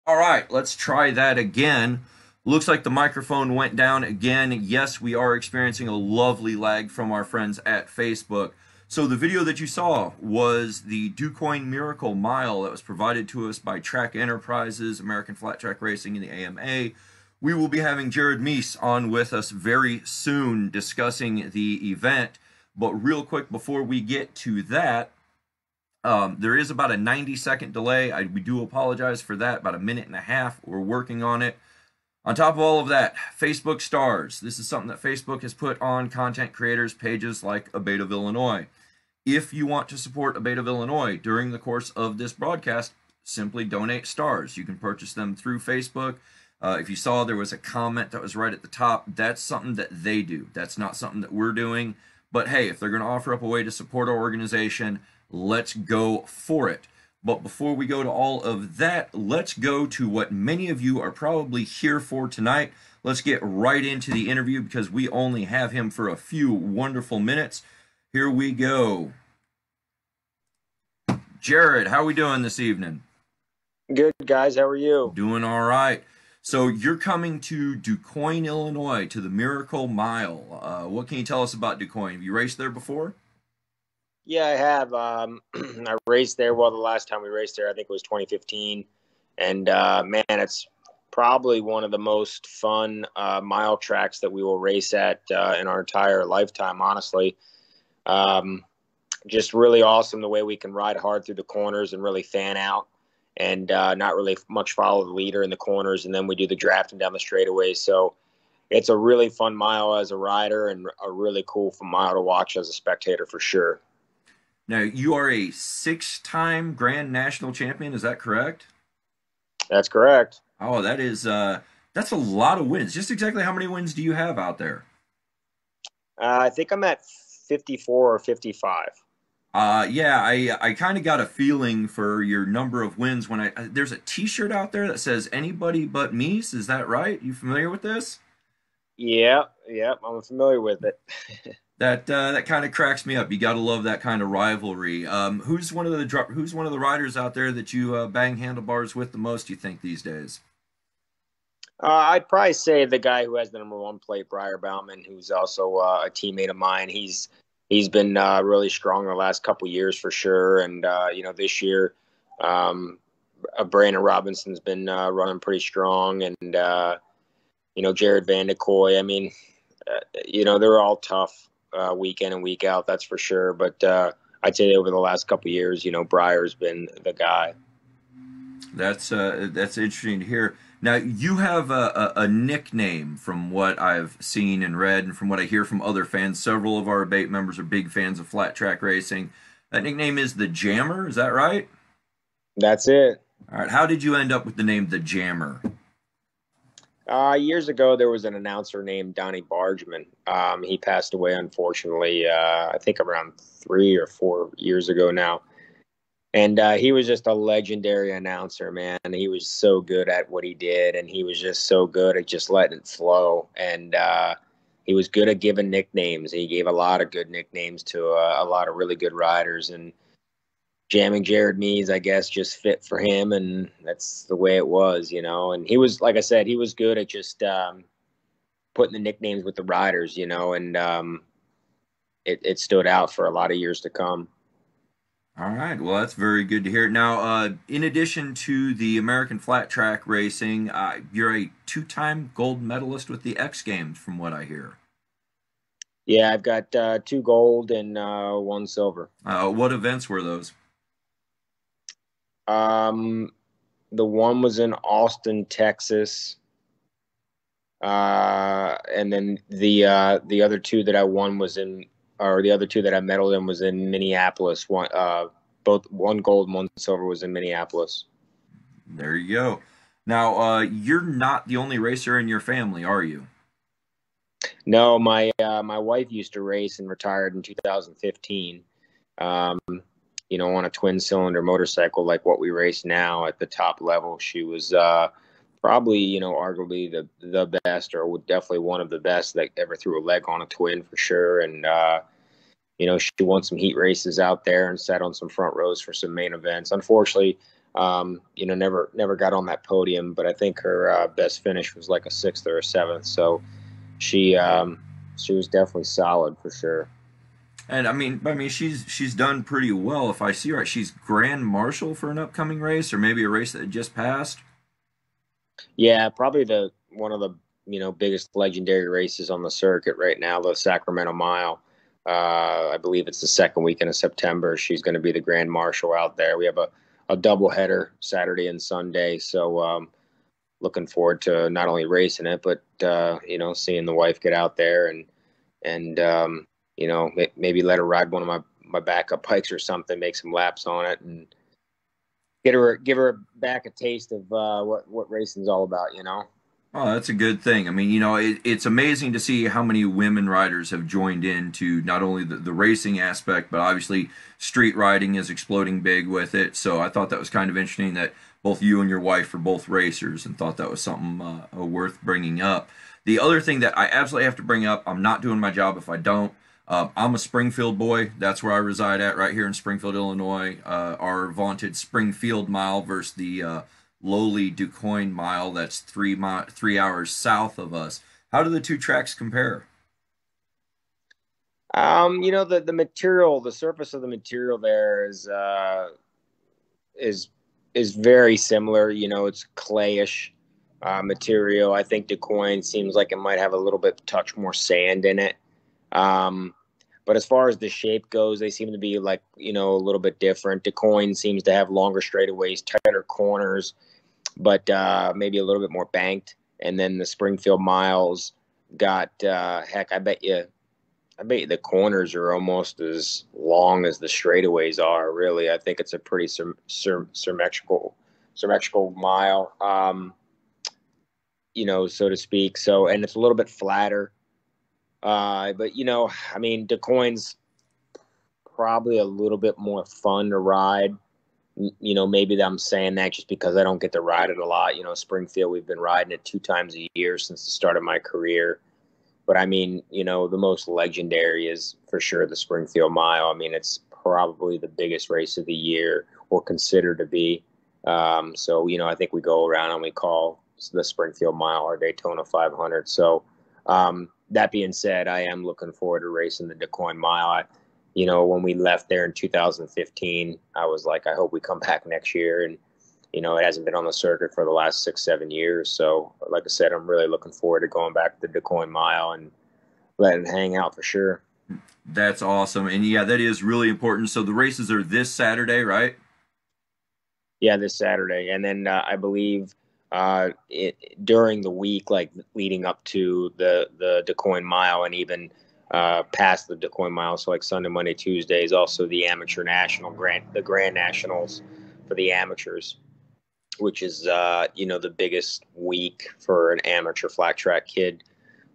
All right, let's try that again. Looks like the microphone went down again. Yes, we are experiencing a lovely lag from our friends at Facebook. So the video that you saw was the Duquoin Miracle Mile that was provided to us by Track Enterprises, American Flat Track Racing, and the AMA. We will be having Jared Mees on with us very soon discussing the event. But real quick before we get to that, there is about a 90-second delay. We do apologize for that, about a minute and a half. We're working on it. On top of all of that, Facebook stars. This is something that Facebook has put on content creators' pages like A.B.A.T.E of Illinois. If you want to support A.B.A.T E of Illinois during the course of this broadcast, simply donate stars. You can purchase them through Facebook. If you saw there was a comment that was right at the top, that's something that they do. That's not something that we're doing. But hey, if they're going to offer up a way to support our organization, let's go for it. But before we go to all of that, let's go to what many of you are probably here for tonight. Let's get right into the interview because we only have him for a few wonderful minutes. Here we go. Jared, how are we doing this evening? Good, guys. How are you? Doing all right. So you're coming to Duquoin, Illinois, to the Miracle Mile. What can you tell us about Duquoin? Have you raced there before? Yeah, I have. I raced there. Well, the last time we raced there, I think it was 2015. And, man, it's probably one of the most fun mile tracks that we will race at in our entire lifetime, honestly. Just really awesome the way we can ride hard through the corners and really fan out and not really much follow the leader in the corners. And then we do the drafting down the straightaways. So it's a really fun mile as a rider and a really cool mile to watch as a spectator for sure. Now, you are a 6-time Grand National Champion, is that correct? That's correct. Oh, that's a lot of wins. Just exactly how many wins do you have out there? I think I'm at 54 or 55. Yeah, I kind of got a feeling for your number of wins when there's a T-shirt out there that says "Anybody but Mees." Is that right? You familiar with this? Yeah, I'm familiar with it. That kind of cracks me up. You got to love that kind of rivalry. Who's one of the riders out there that you bang handlebars with the most, you think, these days? I'd probably say the guy who has the #1 plate, Briar Bauman, who's also a teammate of mine. He's been really strong the last couple years for sure. And this year, Brandon Robinson's been running pretty strong, and Jared Van de Kooi. I mean, they're all tough week in and week out, that's for sure. But I'd say over the last couple years, Briar's been the guy. That's interesting to hear. Now, you have a nickname from what I've seen and read and from what I hear from other fans. Several of our ABATE members are big fans of flat track racing. That nickname is the Jammer, is that right? That's it. All right. How did you end up with the name the Jammer? Years ago, there was an announcer named Donnie Bargeman. He passed away, unfortunately, I think around 3 or 4 years ago now. And he was just a legendary announcer, man. He was so good at what he did, and he was just so good at just letting it flow. And he was good at giving nicknames. He gave a lot of good nicknames to a lot of really good riders. And jamming Jared Mees, I guess, just fit for him, and that's the way it was, And he was, like I said, he was good at just putting the nicknames with the riders, and it stood out for a lot of years to come. All right, well, that's very good to hear. Now, in addition to the American flat track racing, you're a 2-time gold medalist with the X Games, from what I hear. Yeah, I've got 2 gold and 1 silver. What events were those? The one was in Austin, Texas, and then the other 2 that I won was the other 2 that I medaled in was in Minneapolis. Both 1 gold, 1 silver was in Minneapolis. There you go. Now, you're not the only racer in your family, are you? No, my wife used to race and retired in 2015. On a twin-cylinder motorcycle like what we race now at the top level. She was probably, arguably the best, or definitely one of the best that ever threw a leg on a twin for sure. And, she won some heat races out there and sat on some front rows for some main events. Unfortunately, Never got on that podium, but I think her best finish was like a sixth or a seventh. So she was definitely solid for sure. And I mean, she's done pretty well. If I see right, she's Grand Marshal for an upcoming race, or maybe a race that just passed. Yeah, probably the one of the biggest legendary races on the circuit right now, the Sacramento Mile. I believe it's the second weekend of September. She's going to be the Grand Marshal out there. We have a double header Saturday and Sunday, so looking forward to not only racing it, but seeing the wife get out there and maybe let her ride one of my backup bikes or something, make some laps on it, and give her back a taste of what racing's all about. Oh, that's a good thing. I mean, it's amazing to see how many women riders have joined into not only the racing aspect, but obviously street riding is exploding big with it. So I thought that was kind of interesting that both you and your wife are both racers, and thought that was something worth bringing up. The other thing that I absolutely have to bring up, I'm not doing my job if I don't. I'm a Springfield boy. That's where I reside at, right here in Springfield, Illinois. Our vaunted Springfield mile versus the lowly Duquoin mile. That's 3 hours south of us. How do the two tracks compare? The material, the surface of the material there is very similar. It's clayish material. I think Duquoin seems like it might have a little bit touch more sand in it. But as far as the shape goes, they seem to be like, a little bit different. Duquoin seems to have longer straightaways, tighter corners, but maybe a little bit more banked. And then the Springfield miles got, heck, I bet you the corners are almost as long as the straightaways are. Really, I think it's a pretty symmetrical mile, so to speak. So, and it's a little bit flatter. But Duquoin's probably a little bit more fun to ride. Maybe I'm saying that just because I don't get to ride it a lot. Springfield, we've been riding it 2 times a year since the start of my career. But the most legendary is for sure the Springfield Mile. It's probably the biggest race of the year, or considered to be. I think we go around and we call the Springfield Mile our Daytona 500. So, that being said, I am looking forward to racing the Duquoin Mile. When we left there in 2015, I was like, I hope we come back next year. And, it hasn't been on the circuit for the last 6-7 years. So, like I said, I'm really looking forward to going back to the Duquoin Mile and letting it hang out for sure. That's awesome. And yeah, that is really important. So the races are this Saturday, right? Yeah, this Saturday. And then I believe during the week, like leading up to the Duquoin Mile and even past the Duquoin Mile, so like Sunday, Monday, Tuesday is also the Amateur National the Grand Nationals for the amateurs, which is the biggest week for an amateur flat track kid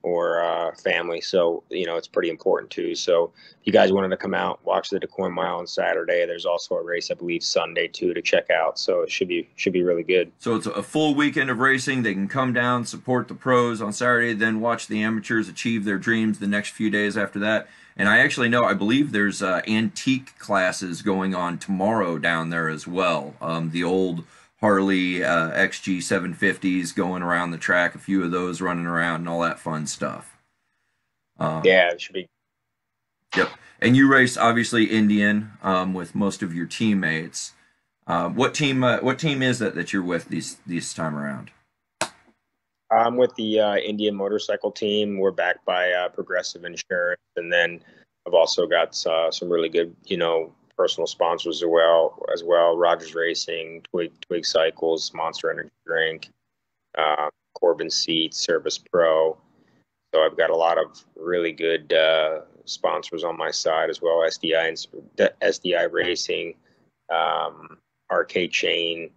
or family. So it's pretty important too. So if you guys wanted to come out, watch the Duquoin Mile on Saturday, there's also a race I believe Sunday too to check out. So it should be really good. So it's a full weekend of racing. They can come down, support the pros on Saturday, then watch the amateurs achieve their dreams the next few days after that. And I believe there's antique classes going on tomorrow down there as well. The old Harley XG 750s going around the track, a few of those running around and all that fun stuff. Yeah, it should be. Yep. And you race obviously Indian with most of your teammates. What team is that you're with this time around? I'm with the Indian motorcycle team. We're backed by Progressive Insurance, and then I've also got some really good, personal sponsors as well. Rogers Racing, Twig Cycles, Monster Energy Drink, Corbin Seats, Service Pro. So I've got a lot of really good sponsors on my side as well. SDI Racing, Arcade Chain,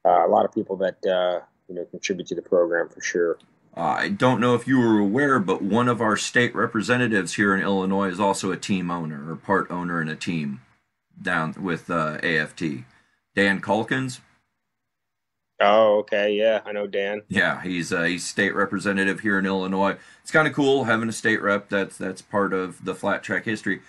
a lot of people that contribute to the program for sure. I don't know if you were aware, but one of our state representatives here in Illinois is also a team owner or part owner in a team down with A.F.T. Dan Calkins. Oh, okay, yeah, I know Dan. Yeah, he's state representative here in Illinois. It's kind of cool having a state rep that's part of the flat track history.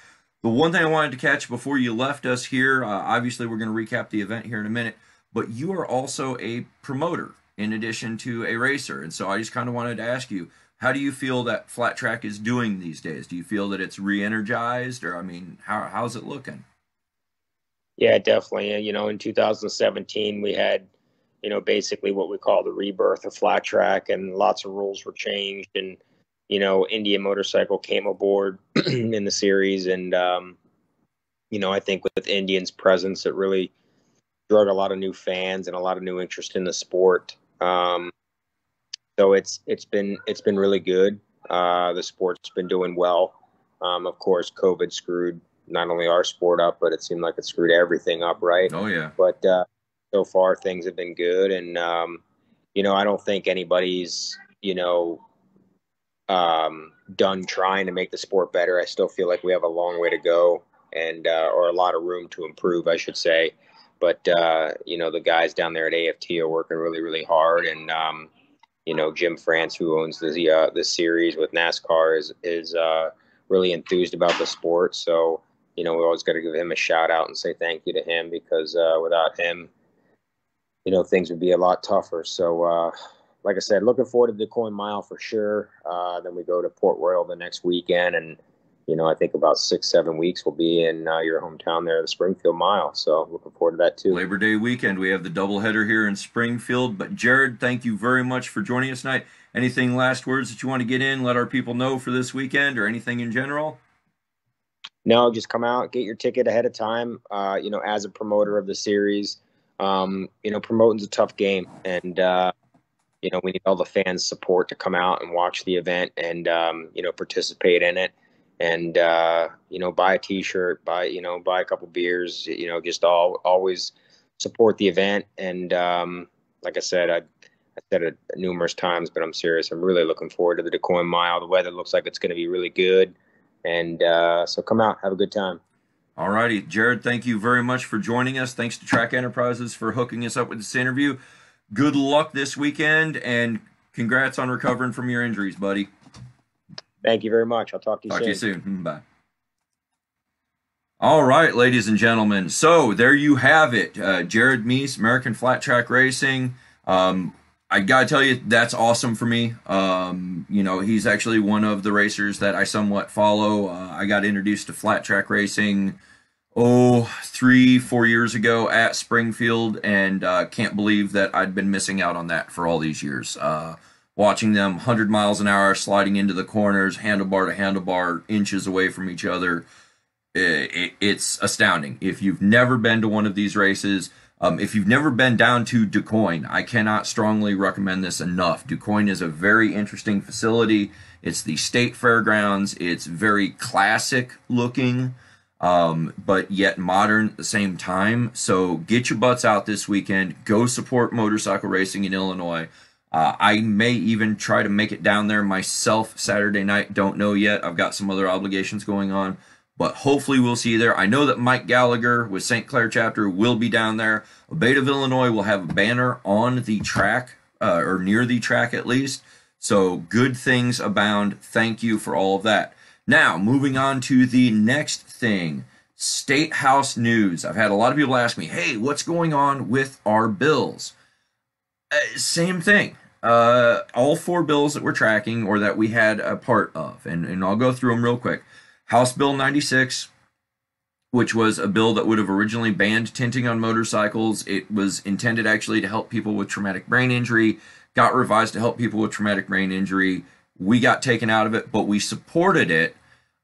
The one thing I wanted to catch before you left us here, obviously we're going to recap the event here in a minute. but you are also a promoter in addition to a racer. And so I just kind of wanted to ask you, how do you feel that flat track is doing these days? Do you feel that it's re-energized, or I mean, how's it looking? Yeah, definitely. You know, in 2017, we had, you know, basically what we call the rebirth of flat track, and lots of rules were changed. And, you know, Indian Motorcycle came aboard in the series. And, you know, I think with Indian's presence, it really drug a lot of new fans and a lot of new interest in the sport. So it's been really good. The sport's been doing well. Of course, COVID screwed not only our sport up, but it seemed like it screwed everything up, right? Oh yeah. But so far, things have been good, and you know, I don't think anybody's done trying to make the sport better. I still feel like we have a long way to go, and or a lot of room to improve, I should say. But you know, the guys down there at A.F.T. are working really, really hard, and you know, Jim France, who owns the series with NASCAR, is really enthused about the sport. So, you know, we always got to give him a shout out and say thank you to him, because without him, you know, things would be a lot tougher. So, like I said, looking forward to the Duquoin Mile for sure. Then we go to Port Royal the next weekend, and you know, I think about 6-7 weeks we'll be in your hometown there, the Springfield Mile. So looking forward to that too. Labor Day weekend, we have the doubleheader here in Springfield. But Jared, thank you very much for joining us tonight. Anything last words that you want to get in, let our people know for this weekend, or anything in general? No, just come out, get your ticket ahead of time. You know, as a promoter of the series, you know, promoting's a tough game, and you know, we need all the fans' support to come out and watch the event, and you know, participate in it. And you know, buy a T-shirt, buy a couple beers, you know, just always support the event. And like I said, I said it numerous times, but I'm serious. I'm really looking forward to the Duquoin Mile. The weather looks like it's going to be really good, and so come out, have a good time. All righty, Jared, thank you very much for joining us. Thanks to Track Enterprises for hooking us up with this interview. Good luck this weekend, and congrats on recovering from your injuries, buddy. Thank you very much. I'll talk to you soon. Talk to you soon. Bye. All right, ladies and gentlemen. So there you have it. Jared Mees, American Flat Track Racing. I gotta tell you, that's awesome for me. You know, he's actually one of the racers that I somewhat follow. I got introduced to flat track racing, 3-4 years ago at Springfield, and can't believe that I'd been missing out on that for all these years. Watching them 100 miles an hour sliding into the corners, handlebar to handlebar, inches away from each other. It's astounding. If you've never been to one of these races, if you've never been down to Duquoin, I cannot strongly recommend this enough. Duquoin is a very interesting facility. It's the state fairgrounds. It's very classic looking, but yet modern at the same time. So get your butts out this weekend. Go support motorcycle racing in Illinois. I may even try to make it down there myself Saturday night. Don't know yet. I've got some other obligations going on, but hopefully we'll see you there. I know that Mike Gallagher with St. Clair chapter will be down there. A.B.A.T.E of Illinois will have a banner on the track, or near the track at least. So good things abound. Thank you for all of that. Now, moving on to the next thing, State House news. I've had a lot of people ask me, hey, what's going on with our bills? Same thing. All 4 bills that we're tracking, or that we had a part of, and I'll go through them real quick. House Bill 96, which was a bill that would have originally banned tinting on motorcycles. It was intended actually to help people with traumatic brain injury, got revised to help people with traumatic brain injury. We got taken out of it, but we supported it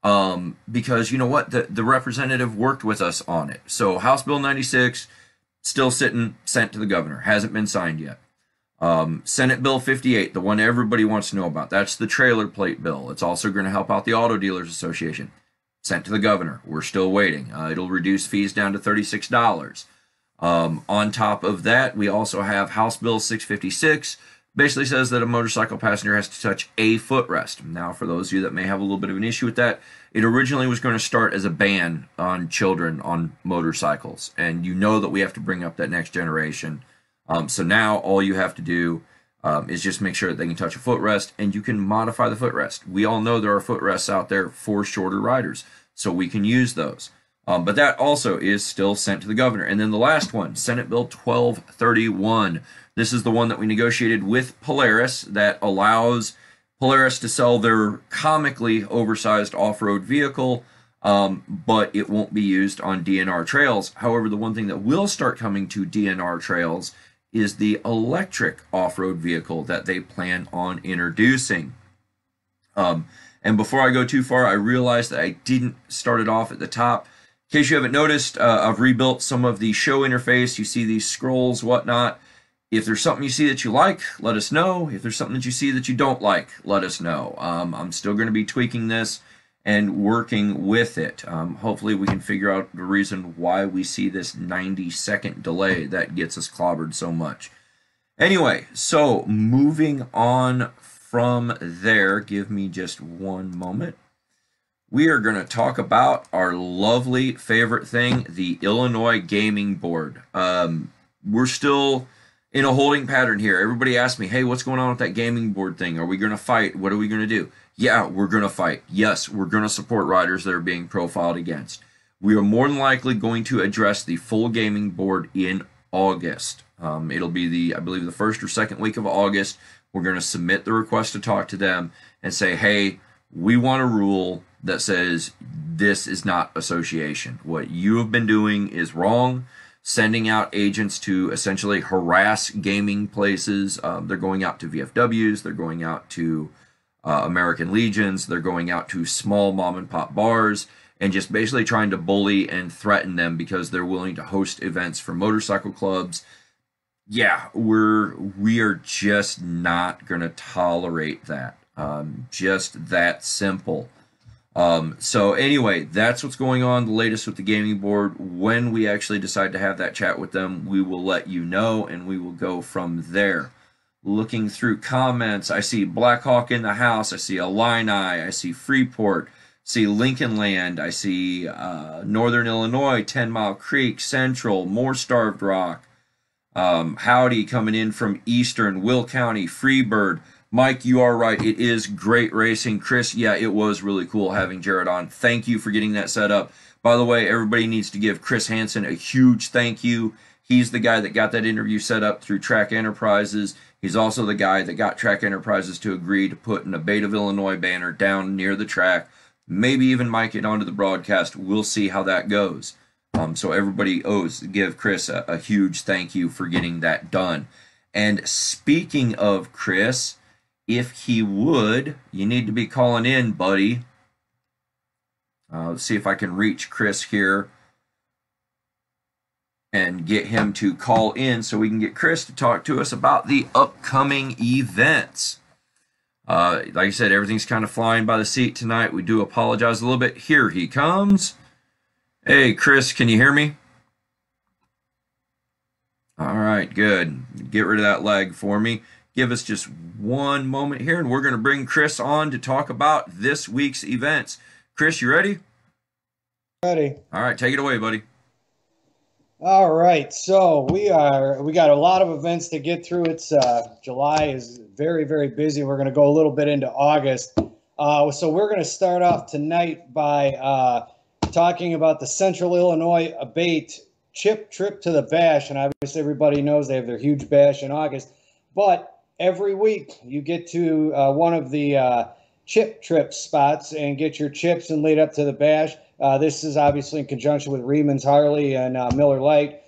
because, you know what, the representative worked with us on it. So House Bill 96, still sitting, sent to the governor, hasn't been signed yet. Senate Bill 58, the one everybody wants to know about. That's the trailer plate bill. It's also going to help out the Auto Dealers Association. Sent to the governor. We're still waiting. It'll reduce fees down to $36. On top of that, we also have House Bill 656. Basically says that a motorcycle passenger has to touch a footrest. Now, for those of you that may have a little bit of an issue with that, it originally was going to start as a ban on children on motorcycles. And you know that we have to bring up that next generation. So now all you have to do is just make sure that they can touch a footrest, and you can modify the footrest. We all know there are footrests out there for shorter riders, so we can use those. But that also is still sent to the governor. And then the last one, Senate Bill 1231. This is the one that we negotiated with Polaris that allows Polaris to sell their comically oversized off-road vehicle, but it won't be used on DNR trails. However, the one thing that will start coming to DNR trails is the electric off-road vehicle that they plan on introducing. And before I go too far, I realized that I didn't start it off at the top. In case you haven't noticed, I've rebuilt some of the show interface. You see these scrolls, whatnot. If there's something you see that you like, let us know. If there's something that you see that you don't like, let us know. I'm still going to be tweaking this and working with it. Hopefully we can figure out the reason why we see this 90-second delay that gets us clobbered so much. Anyway, so moving on from there, give me just one moment. We are going to talk about our lovely favorite thing, the Illinois Gaming Board. We're still in a holding pattern here. Everybody asks me, hey, what's going on with that gaming board thing? Are we going to fight? What are we going to do? Yeah, we're going to fight. Yes, we're going to support riders that are being profiled against. We are more than likely going to address the full gaming board in August. It'll be I believe the first or second week of August. We're going to submit the request to talk to them and say, hey, we want a rule that says this is not association. What you have been doing is wrong. Sending out agents to essentially harass gaming places. They're going out to VFWs. They're going out to American Legions. They're going out to small mom and pop bars and just basically trying to bully and threaten them because they're willing to host events for motorcycle clubs. Yeah, we are just not going to tolerate that. Just that simple. So anyway, that's what's going on, the latest with the gaming board. When we actually decide to have that chat with them, we will let you know, and we will go from there. Looking through comments, I see Blackhawk in the house, I see Illini, I see Freeport, see Lincoln Land, I see Northern Illinois, 10 Mile Creek, Central, more Starved Rock, Howdy coming in from Eastern, Will County, Freebird. Mike, you are right. It is great racing. Chris, yeah, it was really cool having Jared on. Thank you for getting that set up. By the way, everybody needs to give Chris Hansen a huge thank you. He's the guy that got that interview set up through Track Enterprises. He's also the guy that got Track Enterprises to agree to put an A.B.A.T.E of Illinois banner down near the track. Maybe even mic it onto the broadcast. We'll see how that goes. So everybody owes give Chris a huge thank you for getting that done. And speaking of Chris, if he would, you need to be calling in, buddy. Let's see if I can reach Chris here and get him to call in so we can get Chris to talk to us about the upcoming events. Like I said, everything's kind of flying by the seat tonight. We do apologize a little bit. Here he comes. Hey, Chris, can you hear me? All right, good. Get rid of that lag for me. Give us just one moment here, and we're going to bring Chris on to talk about this week's events. Chris, you ready? Ready. All right, take it away, buddy. All right, so we got a lot of events to get through. It's July is very, very busy. We're going to go a little bit into August. So we're going to start off tonight by talking about the Central Illinois A.B.A.T.E chip trip to the bash, and obviously everybody knows they have their huge bash in August, but every week you get to one of the chip trip spots and get your chips and lead up to the bash. This is obviously in conjunction with Reman's Harley and Miller Lite.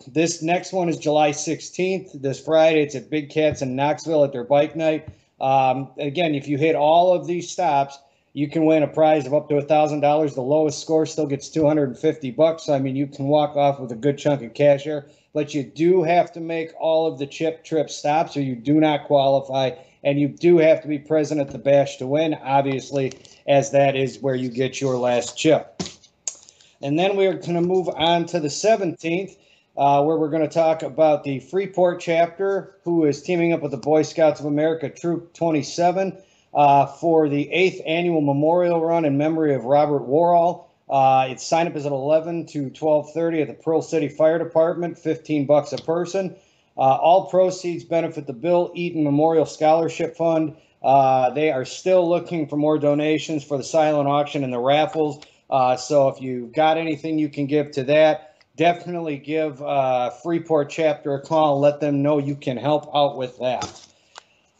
This next one is July 16th, this Friday. It's at Big Cats in Knoxville at their bike night. Again, if you hit all of these stops, you can win a prize of up to $1,000. The lowest score still gets $250. So, I mean, you can walk off with a good chunk of cash here. But you do have to make all of the chip trip stops or you do not qualify. And you do have to be present at the bash to win, obviously, as that is where you get your last chip. And then we're going to move on to the 17th, where we're going to talk about the Freeport chapter, who is teaming up with the Boy Scouts of America Troop 27 for the 8th annual memorial run in memory of Robert Worrall. Its sign up is at 11 to 12:30 at the Pearl City Fire Department, $15 a person. All proceeds benefit the Bill Eaton Memorial Scholarship Fund. They are still looking for more donations for the silent auction and the raffles. So if you've got anything you can give to that, definitely give Freeport chapter a call and let them know you can help out with that.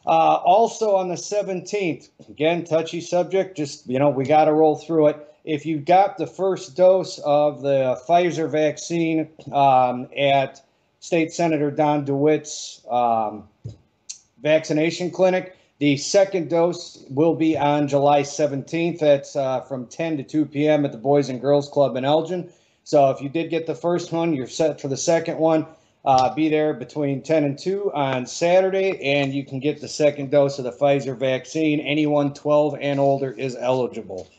Also on the 17th, again, touchy subject, just, we got to roll through it. If you got the first dose of the Pfizer vaccine at State Senator Don DeWitt's vaccination clinic, the second dose will be on July 17th. That's from 10 to 2 p.m. at the Boys and Girls Club in Elgin. So if you did get the first one, you're set for the second one. Be there between 10 and 2 on Saturday, and you can get the second dose of the Pfizer vaccine. Anyone 12 and older is eligible.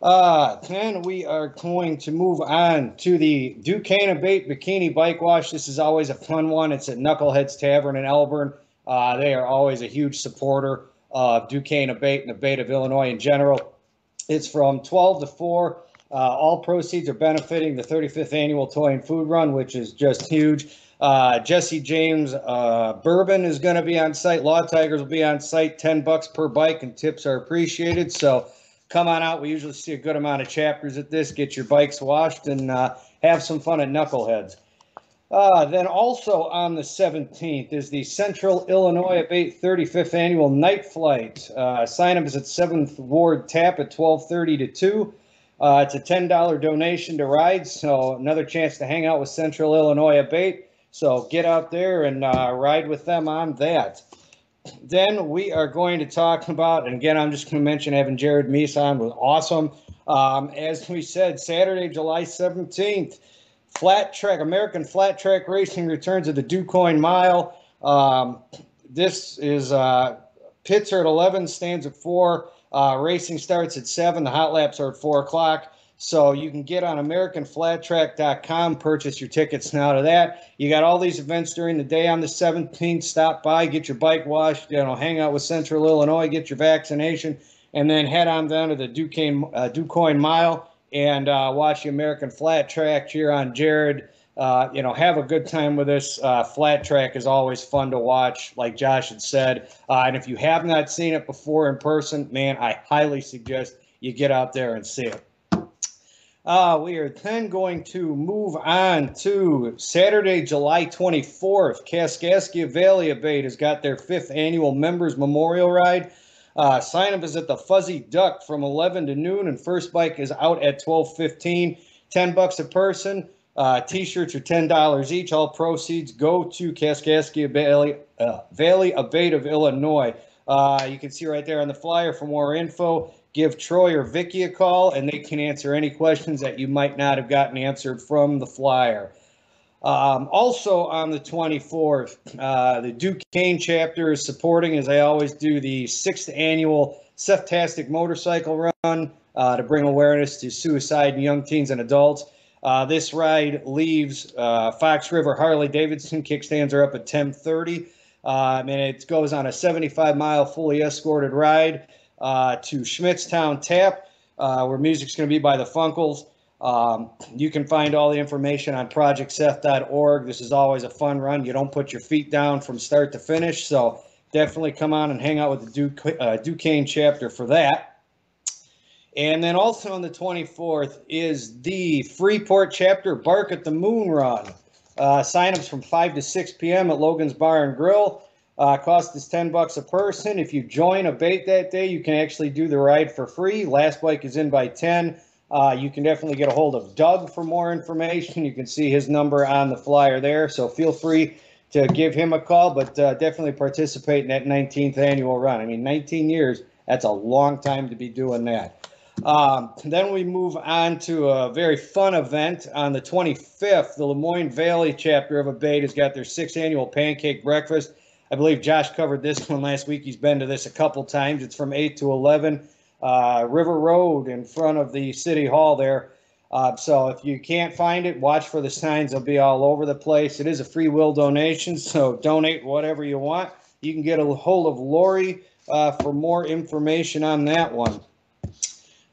Then we are going to move on to the Duquoin A.B.A.T.E Bikini Bike Wash. This is always a fun one. It's at Knuckleheads Tavern in Elburn. They are always a huge supporter of Duquoin A.B.A.T.E and A.B.A.T.E of Illinois in general. It's from 12 to 4. All proceeds are benefiting the 35th annual Toy and Food Run, which is just huge. Jesse James Bourbon is going to be on site. Law Tigers will be on site. $10 per bike, and tips are appreciated. So come on out. We usually see a good amount of chapters at this. Get your bikes washed and have some fun at Knuckleheads. Then also on the 17th is the Central Illinois A.B.A.T.E 35th Annual Night Flight. Sign-up is at 7th Ward Tap at 12:30 to 2. It's a $10 donation to ride, so another chance to hang out with Central Illinois A.B.A.T.E. So get out there and ride with them on that. Then we are going to talk about, and again, I'm just going to mention having Jared Mees on was awesome. As we said, Saturday, July 17th, American Flat Track Racing returns at the Duquoin Mile. This is pits are at 11, stands at 4. Racing starts at 7. The hot laps are at 4 o'clock. So you can get on AmericanFlatTrack.com, purchase your tickets now to that. You got all these events during the day on the 17th. Stop by, get your bike washed, hang out with Central Illinois, get your vaccination, and then head on down to the Duquoin Mile and watch the American Flat Track, cheer on Jared. Have a good time with us. Flat track is always fun to watch, like Josh had said. And if you have not seen it before in person, man, I highly suggest you get out there and see it. We are then going to move on to Saturday, July 24th. Kaskaskia Valley A.B.A.T.E has got their 5th annual Members Memorial Ride. Sign-up is at the Fuzzy Duck from 11 to noon, and first bike is out at 12:15. $10 a person. T-shirts are $10 each. All proceeds go to Kaskaskia Valley A.B.A.T.E of Illinois. You can see right there on the flyer for more info. Give Troy or Vicky a call, and they can answer any questions that you might not have gotten answered from the flyer. Also on the 24th, the Duquoin chapter is supporting, as I always do, the 6th annual Sephtastic motorcycle run to bring awareness to suicide in young teens and adults. This ride leaves Fox River Harley-Davidson. Kickstands are up at 10:30. And it goes on a 75-mile fully escorted ride to Schmitztown Tap, where music's going to be by the Funkles. You can find all the information on projectseth.org. This is always a fun run. You don't put your feet down from start to finish, so definitely come on and hang out with the Duquoin chapter for that. And then also on the 24th is the Freeport chapter Bark at the Moon Run. Sign-ups from 5 to 6 p.m. at Logan's Bar and Grill. Cost is $10 a person. If you join A.B.A.T.E that day, you can actually do the ride for free. Last bike is in by 10. You can definitely get a hold of Doug for more information. You can see his number on the flyer there, so feel free to give him a call, but definitely participate in that 19th annual run. I mean, 19 years, that's a long time to be doing that. Then we move on to a very fun event on the 25th. The Lemoyne Valley chapter of A.B.A.T.E has got their 6th annual Pancake Breakfast. I believe Josh covered this one last week. He's been to this a couple times. It's from 8 to 11, River Road in front of the City Hall there. So if you can't find it, watch for the signs. They'll be all over the place. It is a free will donation, so donate whatever you want. You can get a hold of Lori for more information on that one.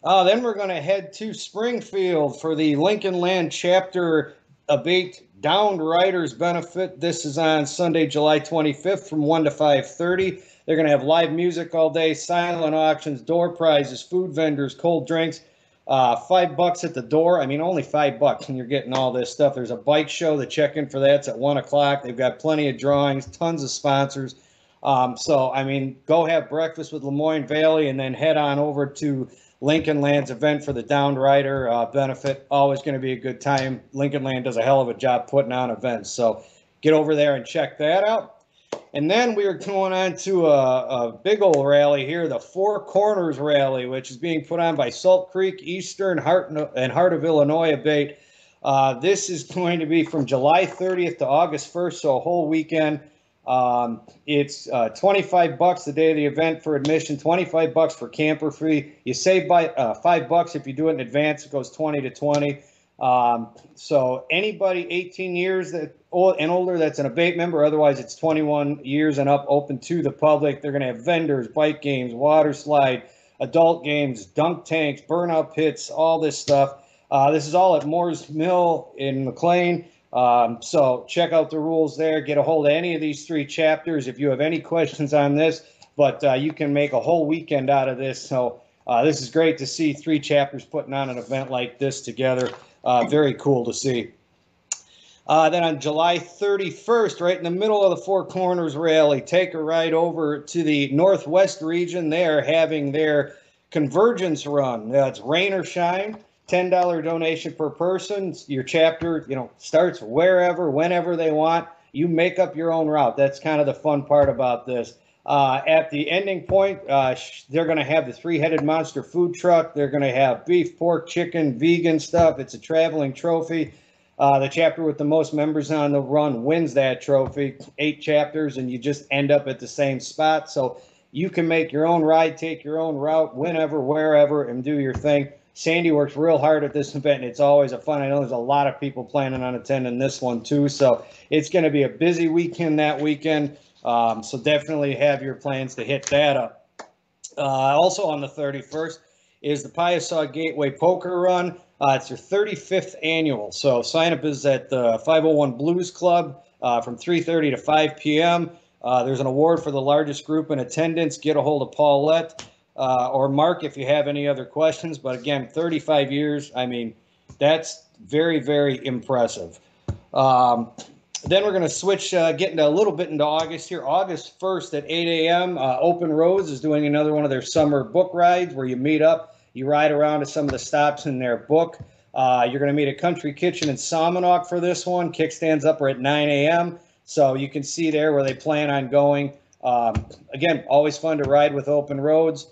Then we're going to head to Springfield for the Lincoln Land Chapter A.B.A.T.E Downed Riders Benefit. This is on Sunday, July 25th from 1 to 5:30. They're going to have live music all day, silent auctions, door prizes, food vendors, cold drinks. $5 at the door. I mean, only $5, and you're getting all this stuff. There's a bike show. The check-in for that's at 1 o'clock. They've got plenty of drawings, tons of sponsors. So, I mean, go have breakfast with Lemoyne Valley and then head on over to Lincoln Land's event for the Downed Rider benefit. Always going to be a good time. Lincoln Land does a hell of a job putting on events. So get over there and check that out. And then we are going on to a big old rally here, the Four Corners Rally, which is being put on by Salt Creek, Eastern, Heart of Illinois A.B.A.T.E. This is going to be from July 30th to August 1st, so a whole weekend. It's $25 the day of the event for admission, $25 for camper fee. You save by $5 if you do it in advance. It goes 20 to 20. So anybody 18 years and older that's an A.B.A.T.E member, otherwise it's 21 years and up, open to the public. They're going to have vendors, bike games, water slide, adult games, dunk tanks, burnout pits, all this stuff. This is all at Moore's Mill in McLean. So check out the rules there. Get a hold of any of these 3 chapters if you have any questions on this. But you can make a whole weekend out of this. So this is great to see 3 chapters putting on an event like this together. Very cool to see. Then on July 31st, right in the middle of the Four Corners Rally, take a ride over to the Northwest region. They're having their Convergence Run. It's rain or shine, $10 donation per person. Your chapter, starts wherever, whenever they want. You make up your own route. That's kind of the fun part about this. At the ending point, they're going to have the 3-headed monster food truck. They're going to have beef, pork, chicken, vegan stuff. It's a traveling trophy. The chapter with the most members on the run wins that trophy. 8 chapters, and you just end up at the same spot. So you can make your own ride, take your own route, whenever, wherever, and do your thing. Sandy works real hard at this event, and it's always a fun. I know there's a lot of people planning on attending this one too. So it's going to be a busy weekend that weekend. So definitely have your plans to hit that up. Also on the 31st is the Piasaw Gateway Poker Run. It's their 35th annual. So sign up is at the 501 Blues Club from 3:30 to 5 p.m. There's an award for the largest group in attendance. Get a hold of Paulette or Mark if you have any other questions. But again, 35 years. I mean, that's very, very impressive. Then we're going to switch, get into a little bit into August here. August 1st at 8 a.m., Open Roads is doing another one of their summer book rides where you meet up. You ride around to some of the stops in their book. You're going to meet at Country Kitchen in Salmonaught for this one. Kickstands up at 9 a.m., so you can see there where they plan on going. Again, always fun to ride with Open Roads.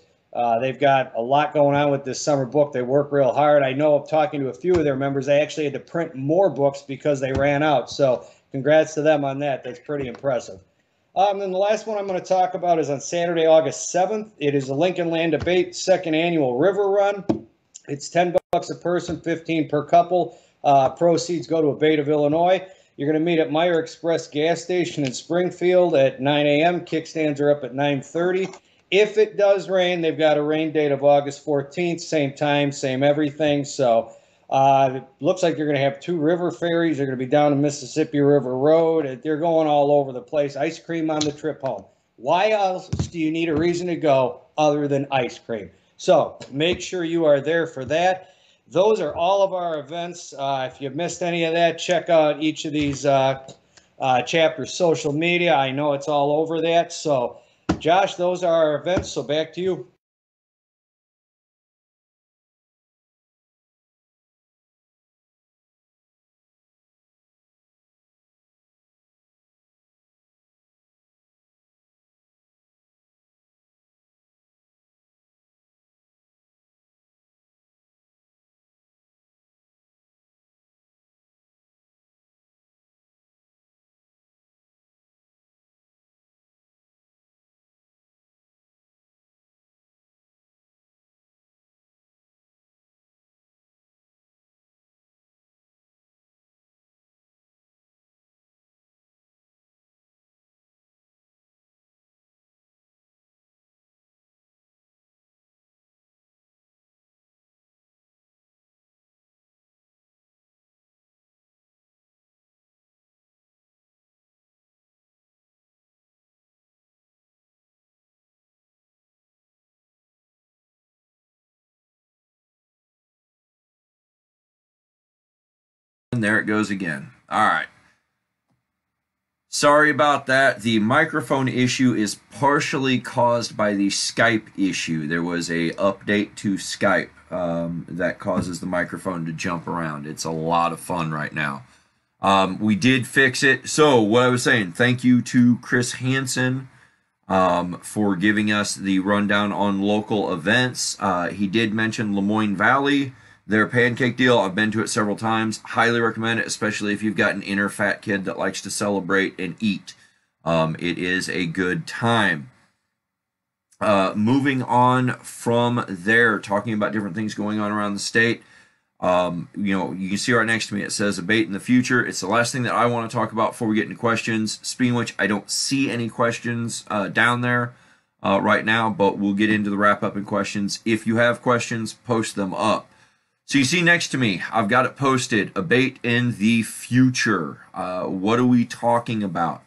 They've got a lot going on with this summer book. They work real hard. I know of talking to a few of their members, they actually had to print more books because they ran out. So congrats to them on that. That's pretty impressive. And the last one I'm going to talk about is on Saturday, August 7th. It is the Lincoln Land A.B.A.T.E second annual River Run. It's $10 a person, $15 per couple. Proceeds go to A.B.A.T.E of Illinois. You're going to meet at Meyer Express gas station in Springfield at 9 a.m. Kickstands are up at 9:30. If it does rain, they've got a rain date of August 14th, same time, same everything. So it looks like you're going to have 2 river ferries. They're going to be down the Mississippi River Road. They're going all over the place. Ice cream on the trip home. Why else do you need a reason to go other than ice cream? So make sure you are there for that. Those are all of our events. If you missed any of that, check out each of these chapters' social media. I know it's all over that. So Josh, those are our events, so back to you. there it goes again. All right. Sorry about that. The microphone issue is partially caused by the Skype issue. There was a update to Skype that causes the microphone to jump around. It's a lot of fun right now. We did fix it. So what I was saying, thank you to Chris Hansen for giving us the rundown on local events. He did mention Lemoyne Valley, their pancake deal. I've been to it several times. Highly recommend it, especially if you've got an inner fat kid that likes to celebrate and eat. It is a good time. Moving on from there, talking about different things going on around the state. You know, you can see right next to me, it says ABATE in the future. It's the last thing that I want to talk about before we get into questions. Speaking of which, I don't see any questions down there right now, but we'll get into the wrap-up and questions. If you have questions, post them up. So you see next to me, I've got it posted, ABATE in the future. What are we talking about?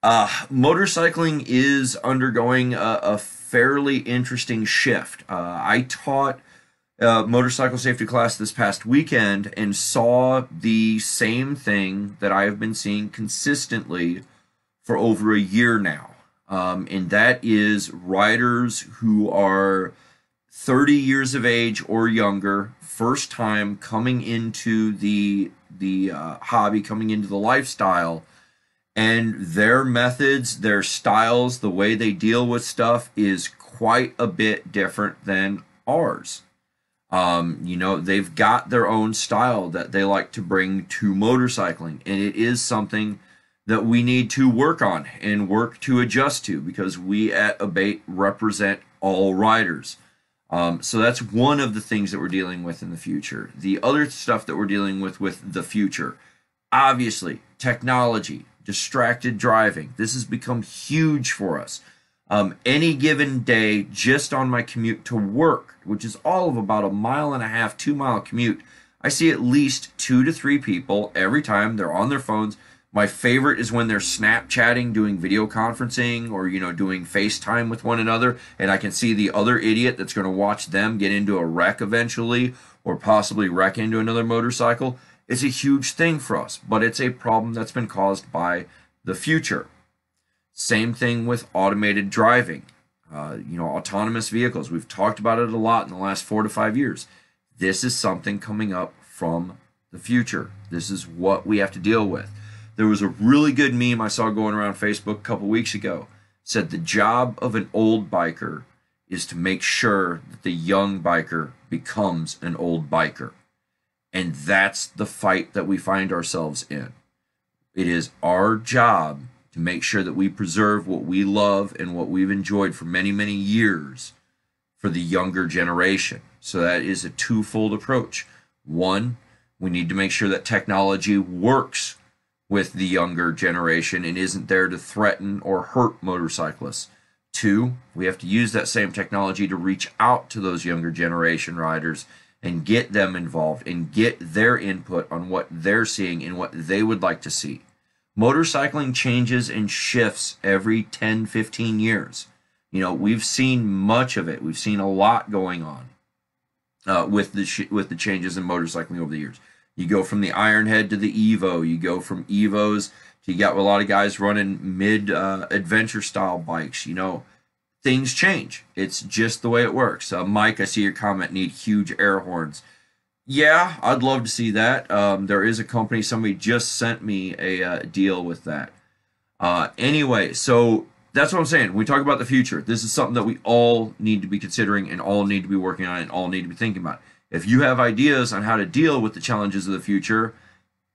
Motorcycling is undergoing a fairly interesting shift. I taught motorcycle safety class this past weekend and saw the same thing that I have been seeing consistently for over a year now. And that is riders who are 30 years of age or younger, first time coming into the hobby, coming into the lifestyle, and their methods, their styles, the way they deal with stuff is quite a bit different than ours. You know, they've got their own style that they like to bring to motorcycling, and it is something that we need to work on and work to adjust to, because we at ABATE represent all riders. So that's one of the things that we're dealing with in the future. The other stuff that we're dealing with the future, obviously, technology, distracted driving. This has become huge for us. Any given day, just on my commute to work, which is all of about 1.5 mile, 2 mile commute, I see at least 2 to 3 people every time. They're on their phones. My favorite is when they're Snapchatting, doing video conferencing, or, you know, doing FaceTime with one another, and I can see the other idiot that's going to watch them get into a wreck eventually, or possibly wreck into another motorcycle. It's a huge thing for us, but it's a problem that's been caused by the future. Same thing with automated driving, you know, autonomous vehicles. We've talked about it a lot in the last 4 to 5 years. This is something coming up from the future. This is what we have to deal with. There was a really good meme I saw going around Facebook a couple weeks ago. It said the job of an old biker is to make sure that the young biker becomes an old biker. And that's the fight that we find ourselves in. It is our job to make sure that we preserve what we love and what we've enjoyed for many, many years for the younger generation. So that is a twofold approach. One, we need to make sure that technology works with the younger generation and isn't there to threaten or hurt motorcyclists. Two, we have to use that same technology to reach out to those younger generation riders and get them involved and get their input on what they're seeing and what they would like to see. Motorcycling changes and shifts every 10, 15 years. You know, we've seen much of it. We've seen a lot going on with the changes in motorcycling over the years. You go from the Ironhead to the Evo. You go from Evos to, you got a lot of guys running mid-adventure style bikes. You know, things change. It's just the way it works. Mike, I see your comment, need huge air horns. Yeah, I'd love to see that. There is a company, somebody just sent me a deal with that. Anyway, so that's what I'm saying. When we talk about the future, this is something that we all need to be considering and all need to be working on and all need to be thinking about. If you have ideas on how to deal with the challenges of the future,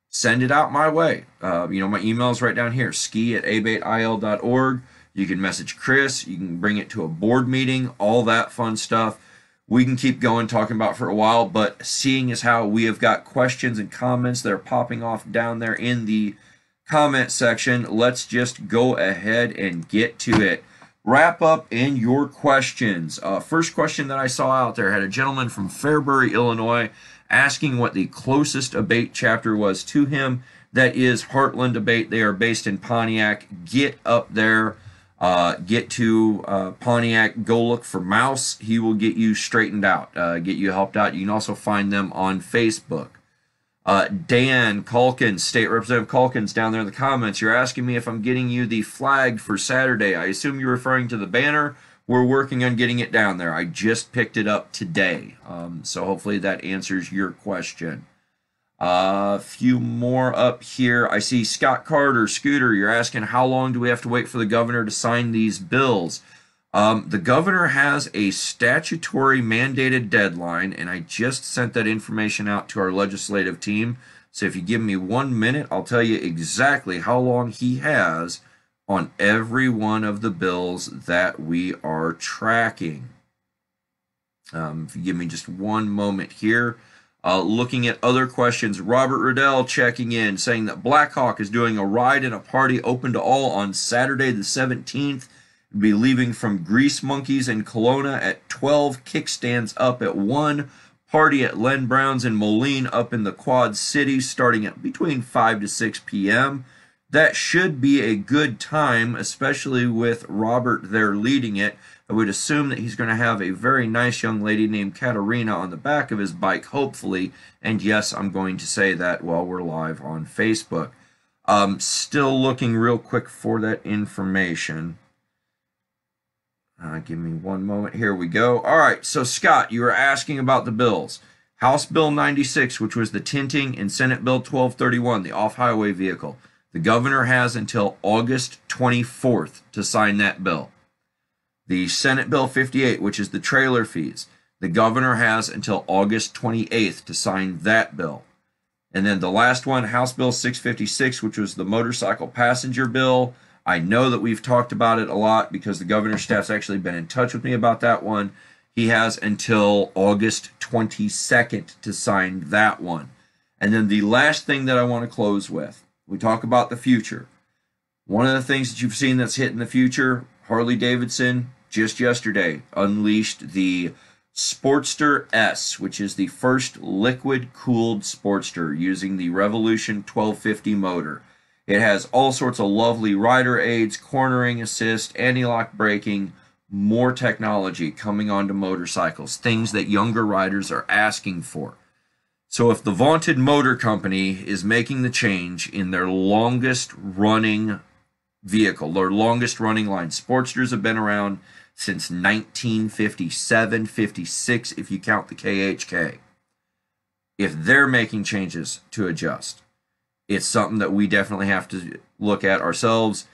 send it out my way. You know, my email is right down here, ski@abateil.org. You can message Chris. You can bring it to a board meeting, all that fun stuff. We can keep going talking about for a while, but seeing as how we have got questions and comments that are popping off down there in the comment section, let's just go ahead and get to it. Wrap up in your questions. First question that I saw out there had a gentleman from Fairbury, Illinois, asking what the closest ABATE chapter was to him. That is Heartland ABATE. They are based in Pontiac. Get up there. Get to Pontiac. Go look for Mouse. He will get you straightened out, get you helped out. You can also find them on Facebook. Dan Calkins, State Representative Calkins, down there in the comments, you're asking me if I'm getting you the flag for Saturday. I assume you're referring to the banner. We're working on getting it down there. I just picked it up today. So hopefully that answers your question. A few more up here. I see Scott Carter, Scooter, you're asking how long do we have to wait for the governor to sign these bills? The governor has a statutory mandated deadline, and I just sent that information out to our legislative team. So if you give me 1 minute, I'll tell you exactly how long he has on every one of the bills that we are tracking. If you give me just 1 moment here. Looking at other questions, Robert Riddell checking in, saying that Blackhawk is doing a ride and a party open to all on Saturday the 17th. Be leaving from Grease Monkeys in Kelowna at 12, Kickstands up at 1, party at Len Brown's in Moline up in the Quad Cities starting at between 5 to 6 p.m. That should be a good time, especially with Robert there leading it. I would assume that he's going to have a very nice young lady named Katarina on the back of his bike, hopefully. And yes, I'm going to say that while we're live on Facebook. Still looking real quick for that information. Give me 1 moment. Here we go. All right. So, Scott, you were asking about the bills. House Bill 96, which was the tinting, and Senate Bill 1231, the off-highway vehicle. The governor has until August 24th to sign that bill. The Senate Bill 58, which is the trailer fees, the governor has until August 28th to sign that bill. And then the last one, House Bill 656, which was the motorcycle passenger bill. I know that we've talked about it a lot because the governor's staff's actually been in touch with me about that one. He has until August 22nd to sign that one. And then the last thing that I want to close with, we talk about the future. One of the things that you've seen that's hit in the future, Harley-Davidson just yesterday unleashed the Sportster S, which is the first liquid-cooled Sportster using the Revolution 1250 motor. It has all sorts of lovely rider aids, cornering assist, anti-lock braking, more technology coming onto motorcycles, things that younger riders are asking for. So if the vaunted motor company is making the change in their longest running vehicle, their longest running line, Sportsters have been around since 1957, 56 if you count the KHK. If they're making changes to adjust, it's something that we definitely have to look at ourselves.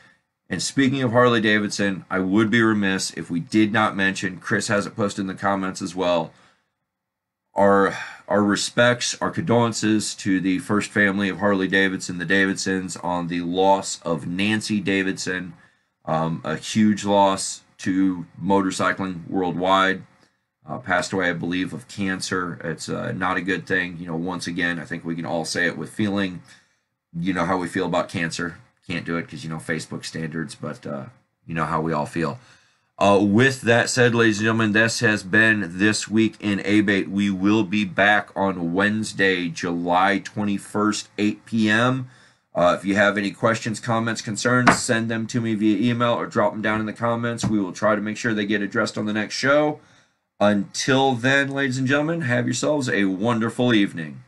And speaking of Harley-Davidson, I would be remiss if we did not mention, Chris has it posted in the comments as well, our respects, our condolences to the first family of Harley-Davidson, the Davidsons, on the loss of Nancy Davidson, a huge loss to motorcycling worldwide. Passed away, I believe, of cancer. It's not a good thing. You know, once again, I think we can all say it with feeling. You know how we feel about cancer. Can't do it because, you know, Facebook standards, but you know how we all feel. With that said, ladies and gentlemen, this has been This Week in A.B.A.T.E. We will be back on Wednesday, July 21st, 8 p.m. If you have any questions, comments, concerns, send them to me via email or drop them down in the comments. We will try to make sure they get addressed on the next show. Until then, ladies and gentlemen, have yourselves a wonderful evening.